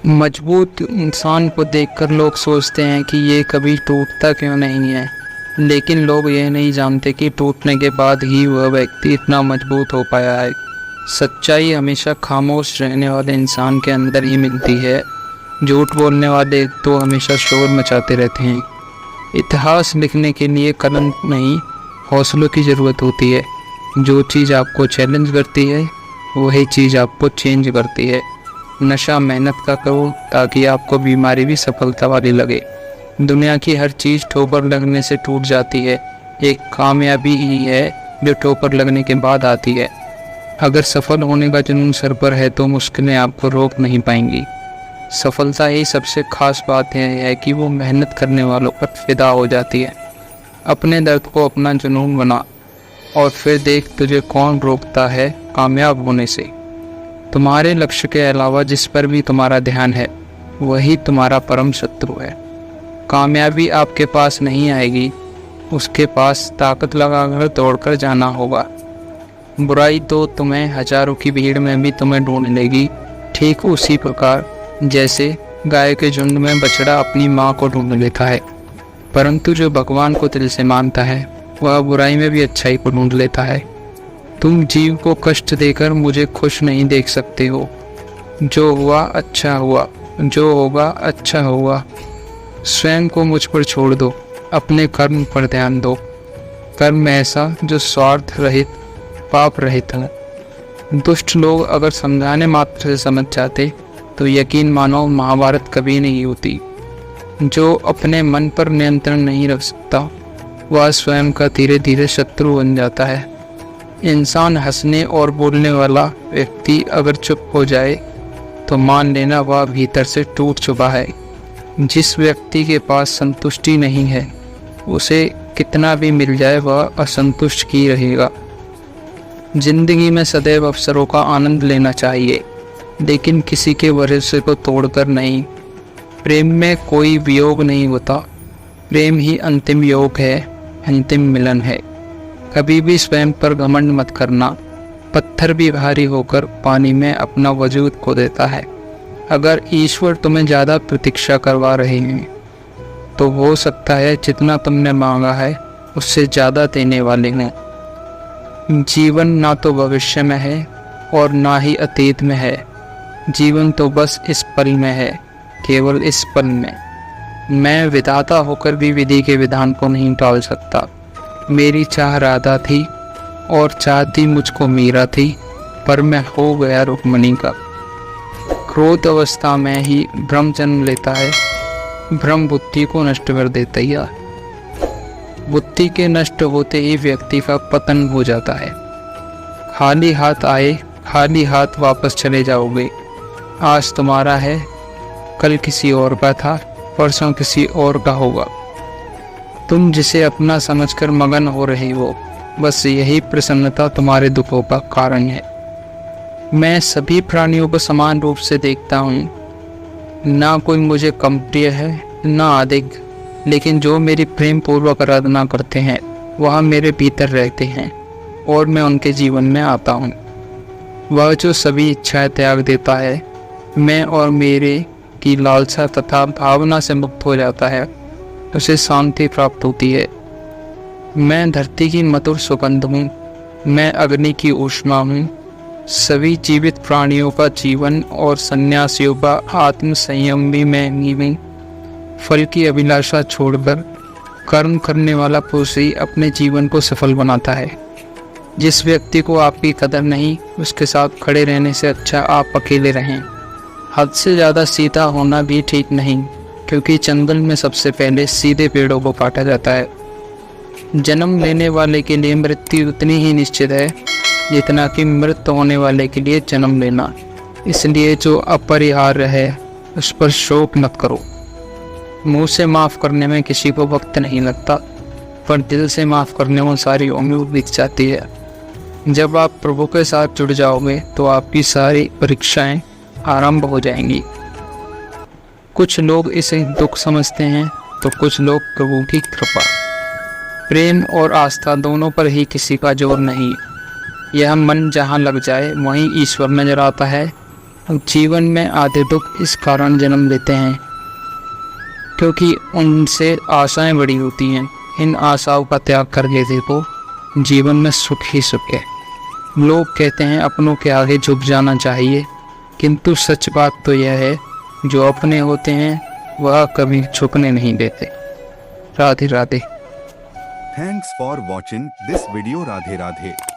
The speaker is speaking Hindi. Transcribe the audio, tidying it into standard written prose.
मजबूत इंसान को देखकर लोग सोचते हैं कि ये कभी टूटता क्यों नहीं है, लेकिन लोग ये नहीं जानते कि टूटने के बाद ही वह व्यक्ति इतना मजबूत हो पाया है। सच्चाई हमेशा खामोश रहने वाले इंसान के अंदर ही मिलती है। झूठ बोलने वाले तो हमेशा शोर मचाते रहते हैं। इतिहास लिखने के लिए कलम नहीं, हौसलों की ज़रूरत होती है। जो चीज़ आपको चैलेंज करती है वही चीज़ आपको चेंज करती है। नशा मेहनत का करो ताकि आपको बीमारी भी सफलता वाली लगे। दुनिया की हर चीज़ ठोकर लगने से टूट जाती है, एक कामयाबी ही है जो ठोकर लगने के बाद आती है। अगर सफल होने का जुनून सर पर है तो मुश्किलें आपको रोक नहीं पाएंगी। सफलता ही सबसे खास बात है कि वो मेहनत करने वालों पर फिदा हो जाती है। अपने दर्द को अपना जुनून बना और फिर देख तुझे कौन रोकता है कामयाब होने से। तुम्हारे लक्ष्य के अलावा जिस पर भी तुम्हारा ध्यान है वही तुम्हारा परम शत्रु है। कामयाबी आपके पास नहीं आएगी, उसके पास ताकत लगाकर दौड़कर जाना होगा। बुराई तो तुम्हें हजारों की भीड़ में भी तुम्हें ढूंढ लेगी, ठीक उसी प्रकार जैसे गाय के झुंड में बछड़ा अपनी माँ को ढूंढ लेता है। परंतु जो भगवान को दिल से मानता है वह बुराई में भी अच्छाई को ढूंढ लेता है। तुम जीव को कष्ट देकर मुझे खुश नहीं देख सकते हो। जो हुआ अच्छा हुआ, जो होगा अच्छा होगा। स्वयं को मुझ पर छोड़ दो, अपने कर्म पर ध्यान दो। कर्म ऐसा जो स्वार्थ रहित पाप रहित है। दुष्ट लोग अगर समझाने मात्र से समझ जाते तो यकीन मानो महाभारत कभी नहीं होती। जो अपने मन पर नियंत्रण नहीं रख सकता वह स्वयं का धीरे धीरे शत्रु बन जाता है। इंसान हंसने और बोलने वाला व्यक्ति अगर चुप हो जाए तो मान लेना वह भीतर से टूट चुका है। जिस व्यक्ति के पास संतुष्टि नहीं है उसे कितना भी मिल जाए वह असंतुष्ट ही रहेगा। जिंदगी में सदैव अवसरों का आनंद लेना चाहिए, लेकिन किसी के भरोसे को तोड़कर नहीं। प्रेम में कोई वियोग नहीं होता, प्रेम ही अंतिम योग है, अंतिम मिलन है। कभी भी स्वयं पर घमंड मत करना। पत्थर भी भारी होकर पानी में अपना वजूद खो देता है। अगर ईश्वर तुम्हें ज़्यादा प्रतीक्षा करवा रहे हैं तो हो सकता है जितना तुमने मांगा है उससे ज़्यादा देने वाले हैं। जीवन ना तो भविष्य में है और ना ही अतीत में है। जीवन तो बस इस पल में है, केवल इस पल में। मैं विधाता होकर भी विधि के विधान को नहीं टाल सकता। मेरी चाह राधा थी और चाहती मुझको मीरा थी, पर मैं हो गया रुक्मणी का। क्रोध अवस्था में ही भ्रम जन्म लेता है, भ्रम बुद्धि को नष्ट कर देता है। बुद्धि के नष्ट होते ही व्यक्ति का पतन हो जाता है। खाली हाथ आए खाली हाथ वापस चले जाओगे। आज तुम्हारा है, कल किसी और का था, परसों किसी और का होगा। तुम जिसे अपना समझकर मगन हो रहे हो, बस यही प्रसन्नता तुम्हारे दुखों का कारण है। मैं सभी प्राणियों को समान रूप से देखता हूँ। ना कोई मुझे कम प्रिय है ना अधिक, लेकिन जो मेरी प्रेम पूर्वक आराधना करते हैं वह मेरे भीतर रहते हैं और मैं उनके जीवन में आता हूँ। वह जो सभी इच्छाएं त्याग देता है, मैं और मेरे की लालसा तथा भावना से मुक्त हो जाता है, उसे शांति प्राप्त होती है। मैं धरती की मधुर सुगंध हूँ, मैं अग्नि की ऊष्मा हूँ। सभी जीवित प्राणियों का जीवन और सन्यासियों का आत्म संयम भी मैं ही हूँ। फल की अभिलाषा छोड़कर कर्म करने वाला पुरुष ही अपने जीवन को सफल बनाता है। जिस व्यक्ति को आपकी कदर नहीं, उसके साथ खड़े रहने से अच्छा आप अकेले रहें। हद से ज़्यादा सीधा होना भी ठीक नहीं, क्योंकि जंगल में सबसे पहले सीधे पेड़ों को काटा जाता है। जन्म लेने वाले के लिए मृत्यु उतनी ही निश्चित है जितना कि मृत होने वाले के लिए जन्म लेना। इसलिए जो अपरिहार्य है उस पर शोक मत करो। मुंह से माफ़ करने में किसी को वक्त नहीं लगता, पर दिल से माफ़ करने में सारी उम्मीद बीत जाती है। जब आप प्रभु के साथ जुड़ जाओगे तो आपकी सारी परीक्षाएं आरंभ हो जाएंगी। कुछ लोग इसे दुख समझते हैं तो कुछ लोग प्रभु की कृपा। प्रेम और आस्था दोनों पर ही किसी का जोर नहीं। यह मन जहाँ लग जाए वहीं ईश्वर नजर आता है। जीवन में आधे दुख इस कारण जन्म लेते हैं क्योंकि उनसे आशाएं बड़ी होती हैं। इन आशाओं का त्याग कर के देखो, जीवन में सुख ही सुख है। लोग कहते हैं अपनों के आगे झुक जाना चाहिए, किंतु सच बात तो यह है, जो अपने होते हैं वह कभी झुकने नहीं देते। Radhe Radhe. Thanks for watching this video. Radhe Radhe.